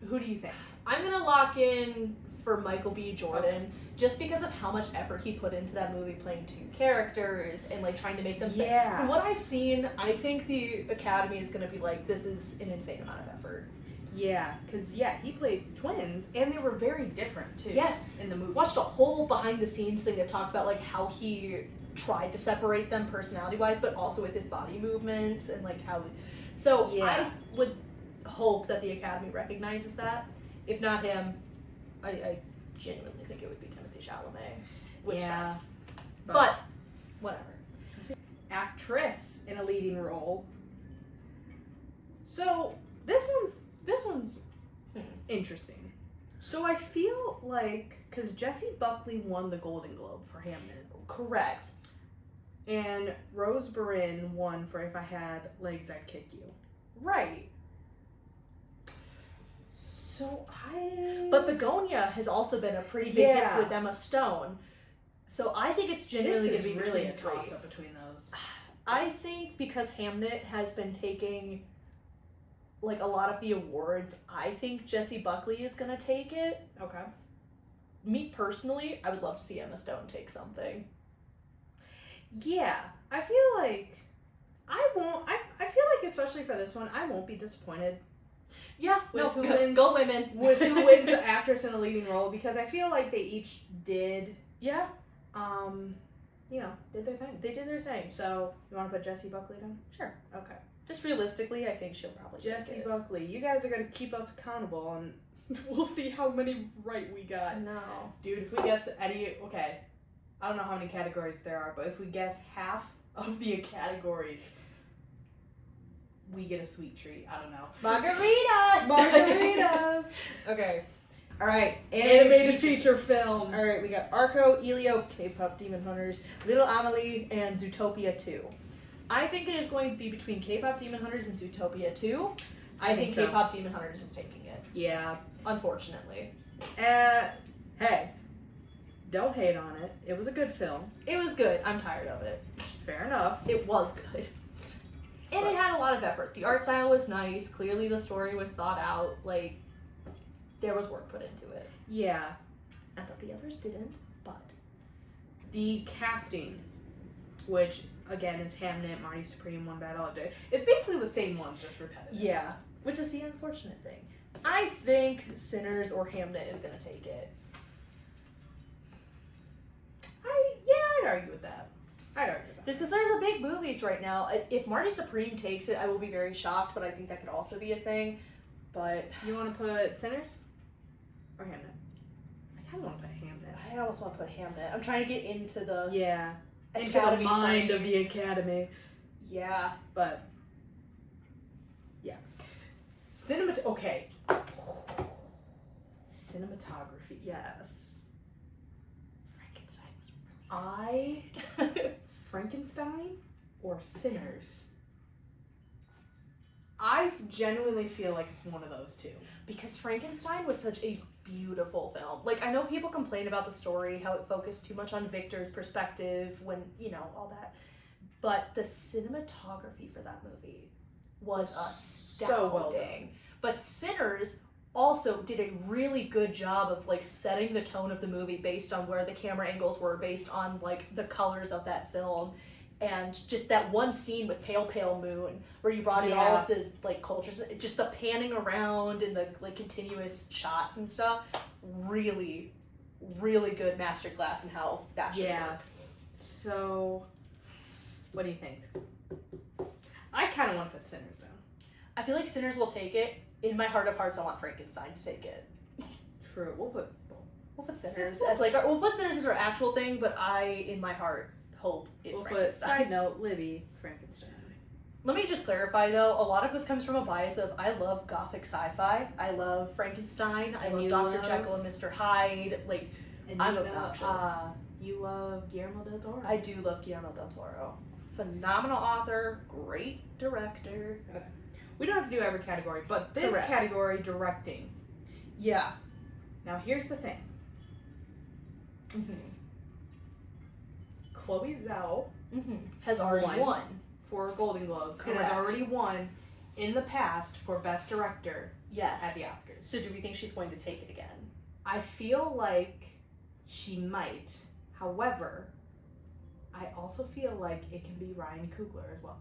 Who do you think? I'm going to lock in for Michael B. Jordan, just because of how much effort he put into that movie, playing two characters and like trying to make them From what I've seen, I think the Academy is going to be like, this is an insane amount of effort. Yeah, because he played twins, and they were very different too. Yes, in the movie. Watched a whole behind the scenes thing that talked about like how he tried to separate them personality wise, but also with his body movements and like how. So I would hope that the Academy recognizes that. If not him, I genuinely think it would be Timothée Chalamet, which sucks. But whatever. Actress in a leading role. So this one's interesting. So I feel like, because Jessie Buckley won the Golden Globe for Hamnet. Correct. And Rose Byrne won for If I Had Legs, I'd Kick You. Right. So But Begonia has also been a pretty big hit with Emma Stone. So I think it's genuinely going to be really a between toss-up between those. I think because Hamnet has been taking like a lot of the awards, I think Jessie Buckley is going to take it. Okay. Me personally, I would love to see Emma Stone take something. Yeah, I feel like I feel like especially for this one, I won't be disappointed. Yeah, with who wins, go women. With who wins the actress in a leading role, because I feel like they each did. Yeah. Did their thing. They did their thing. So you want to put Jessie Buckley down? Sure. Okay. Just realistically, I think she'll probably Jessie take it. Buckley. You guys are gonna keep us accountable, and we'll see how many right we got. No. Dude, if we guess any, okay, I don't know how many categories there are, but if we guess half of the categories, we get a sweet treat. I don't know. Margaritas! Okay. Alright. Animated feature film. Alright, we got Arco, Elio, K-pop Demon Hunters, Little Amelie, and Zootopia 2. I think it is going to be between K-pop Demon Hunters and Zootopia 2. I think so. K-pop Demon Hunters is taking it. Yeah. Unfortunately. Hey. Don't hate on it. It was a good film. It was good. I'm tired of it. Fair enough. It was good. And it had a lot of effort. The art style was nice. Clearly the story was thought out. Like, there was work put into it. Yeah. I thought the others didn't, but. The casting, which, again, is Hamnet, Marty Supreme, One Battle a Day. It's basically the same ones, just repetitive. Yeah. Which is the unfortunate thing. I think Sinners or Hamnet is going to take it. I'd argue with that. Just because they're the big movies right now. If Marty Supreme takes it, I will be very shocked, but I think that could also be a thing. But you want to put Sinners or Hamnet? I kind of want to put Hamnet. I almost want to put Hamnet. I'm trying to get into the into the mind of the Academy. Yeah, but okay. Cinematography. Yes. Frankenstein or Sinners? I genuinely feel like it's one of those two. Because Frankenstein was such a beautiful film. Like, I know people complain about the story, how it focused too much on Victor's perspective when, you know, all that. But the cinematography for that movie was astounding. So well done. But Sinners also did a really good job of, like, setting the tone of the movie based on where the camera angles were, based on, like, the colors of that film. And just that one scene with Pale Pale Moon, where you brought in all of the, like, cultures, just the panning around and the, like, continuous shots and stuff. Really, really good masterclass in how that should work. So, what do you think? I kind of want to put Sinners down. I feel like Sinners will take it. In my heart of hearts, I want Frankenstein to take it. True. We'll put Sinners as, like, we'll put Sinners as our actual thing, but I, in my heart, hope it's Frankenstein. Side note, Libby, Frankenstein. Let me just clarify, though, a lot of this comes from a bias of I love gothic sci-fi. I love Frankenstein. I love Dr. Jekyll and Mr. Hyde. Like, I'm obnoxious. You love Guillermo del Toro. I do love Guillermo del Toro. Phenomenal author, great director. Okay. We don't have to do every category, but this category, directing. Yeah. Now, here's the thing. Chloe Zhao has already won for Golden Globes. Correct. And has already won in the past for Best Director yes. at the Oscars. So do we think she's going to take it again? I feel like she might. However, I also feel like it can be Ryan Coogler as well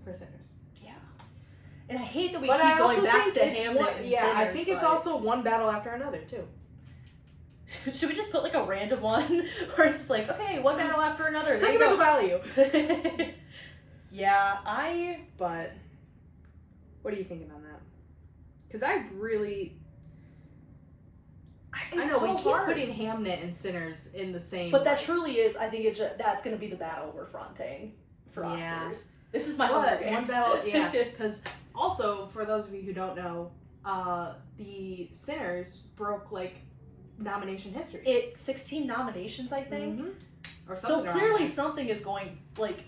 for Sinners. Yeah. And I hate that we keep going back to Hamlet and Sinners. I think it's also one battle after another, too. Should we just put, like, a random one? Or it's just like, okay, one battle after another. Sentimental value. Yeah, But, what are you thinking on that? Because I really... I know, we keep putting Hamnet and Sinners in the same... But that truly is, I think that's going to be the battle we're fronting for Oscars. This is my Hunger Games. One battle, yeah. Because also, for those of you who don't know, the Sinners broke, like, nomination history. 16 nominations, I think. Or so clearly something is going, like...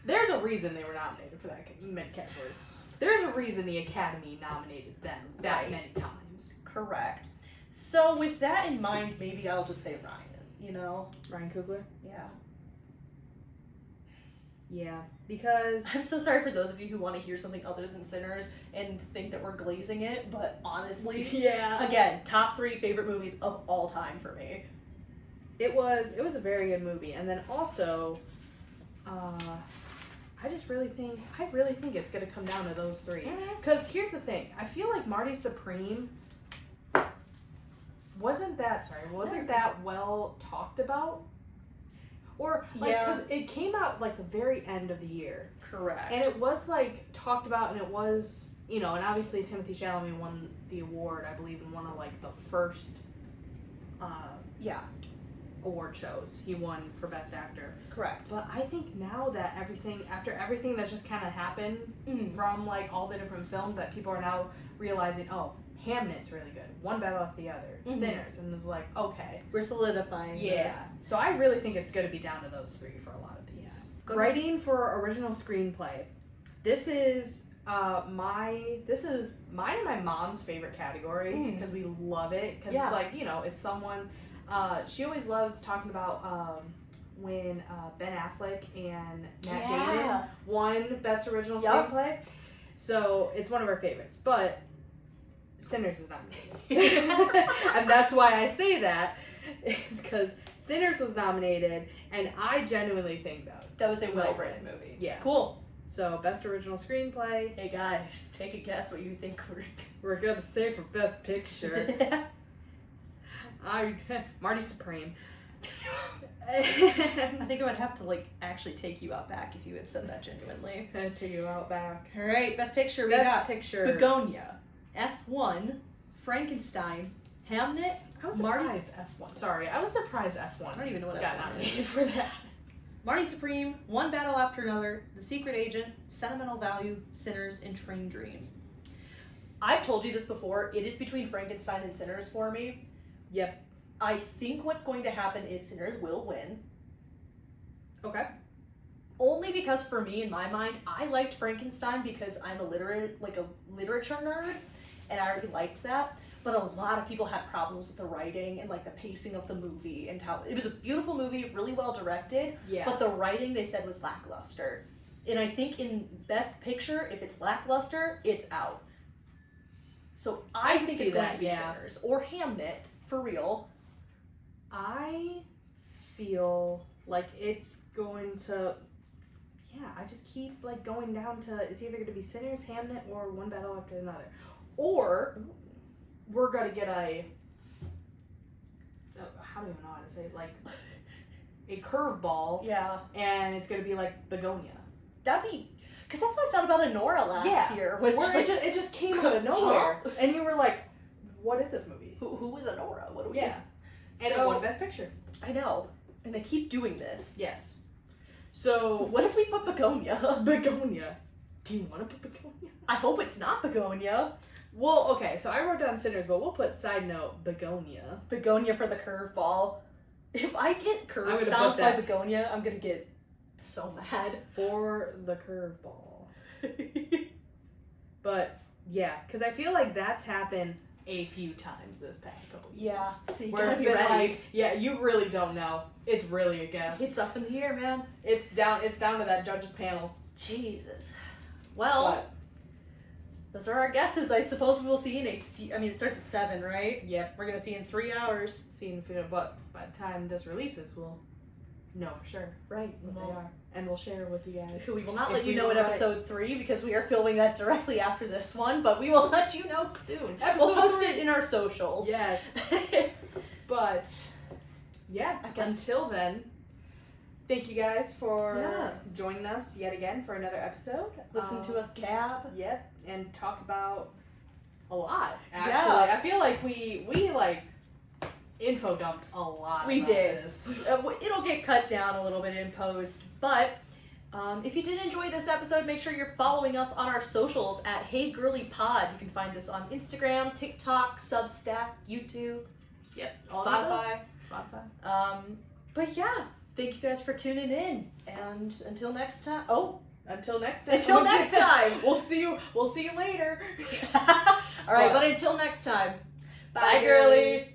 There's a reason they were nominated for that many categories. There's a reason the Academy nominated them that many times. Correct. So with that in mind, maybe I'll just say Ryan, you know? Ryan Coogler? Yeah. Yeah, because... I'm so sorry for those of you who want to hear something other than Sinners and think that we're glazing it, but honestly... Yeah. Again, top 3 favorite movies of all time for me. It was a very good movie. And then also, I really think it's going to come down to those 3. Because here's the thing. I feel like Marty Supreme wasn't that well talked about. Or, like, because it came out, like, the very end of the year. Correct. And it was, like, talked about, and it was, you know, and obviously Timothée Chalamet won the award, I believe, in one of, like, the first, award shows. He won for Best Actor. Correct. But I think now that after everything that's just kind of happened from, like, all the different films, that people are now realizing, oh, Hamnet's really good. One battle after the other. Sinners. And it's like, okay. We're solidifying this. So I really think it's going to be down to those 3 for a lot of these. Yeah. Writing for original screenplay. This is mine and my mom's favorite category because we love it. Because it's like, you know, it's someone... she always loves talking about when Ben Affleck and Matt Damon won Best Original Screenplay. So it's one of our favorites. But Sinners is nominated. And that's why I say that, is because Sinners was nominated, and I genuinely think that was a well-written movie. Yeah. Cool. So, Best Original Screenplay. Hey guys, take a guess what you think we're going to say for Best Picture. Marty Supreme. I think I would have to, like, actually take you out back if you had said that genuinely. I'd take you out back. All right, Best Picture. Best Picture. Begonia, F1, Frankenstein, Hamnet. I was surprised F1. Sorry, I was surprised F1. I don't even know what got F1 nominated is. for that. Marty Supreme, One Battle After Another, The Secret Agent, Sentimental Value, Sinners, and Train Dreams. I've told you this before. It is between Frankenstein and Sinners for me. Yep. I think what's going to happen is Sinners will win. Okay. Only because for me, in my mind, I liked Frankenstein because I'm a literature nerd, and I already liked that. but a lot of people had problems with the writing and like the pacing of the movie and how it was a beautiful movie, really well directed, but the writing they said was lackluster. And I think in Best Picture, if it's lackluster, it's out. So I think it's going to be Sinners or Hamnet for real. I feel like it's going to. Yeah, I just keep like going down to it's either going to be Sinners, Hamnet, or One Battle After Another, or we're gonna get a. How do you know how to say it? Like a curveball. Yeah, and it's gonna be like Begonia. That'd be. Because that's what I felt about Anora last year. Where it just came out of nowhere. And you were like, what is this movie? Who is Anora? What do we And it won Best Picture. I know. And they keep doing this. Yes. So, what if we put Begonia? Begonia. Do you want to put Begonia? I hope it's not Begonia. Well, okay, so I wrote down Sinners, but we'll put side note Begonia. Begonia for the curveball. If I get curve stomped by Begonia, I'm gonna get so mad. For the curveball. But, yeah, because I feel like that's happened a few times this past couple years. Yeah, so you where gotta it's be been ready. like, yeah, you really don't know. It's really a guess. It's up in the air, man. It's down to that judges panel. Jesus. Well, those are our guesses. I suppose we will see in a few. I mean, it starts at 7, right? Yep. We're gonna see in 3 hours. But by the time this releases, we'll know for sure. Right. What they are. And we'll share with you guys. We will not let you know in episode 3 because we are filming that directly after this one, but we will let you know soon. We'll post it in our socials. Yes. But, yeah, until then, thank you guys for joining us yet again for another episode. Listen to us gab. Yep, and talk about a lot, actually. Yeah. I feel like we like info dumped a lot. We did. This. It'll get cut down a little bit in post, but if you did enjoy this episode, make sure you're following us on our socials at Hey Girlie Pod. You can find us on Instagram, TikTok, Substack, YouTube, Spotify. But yeah, thank you guys for tuning in, and until next time. Until next time. Until next time. We'll see you later. All right, but until next time. Bye, Girlie.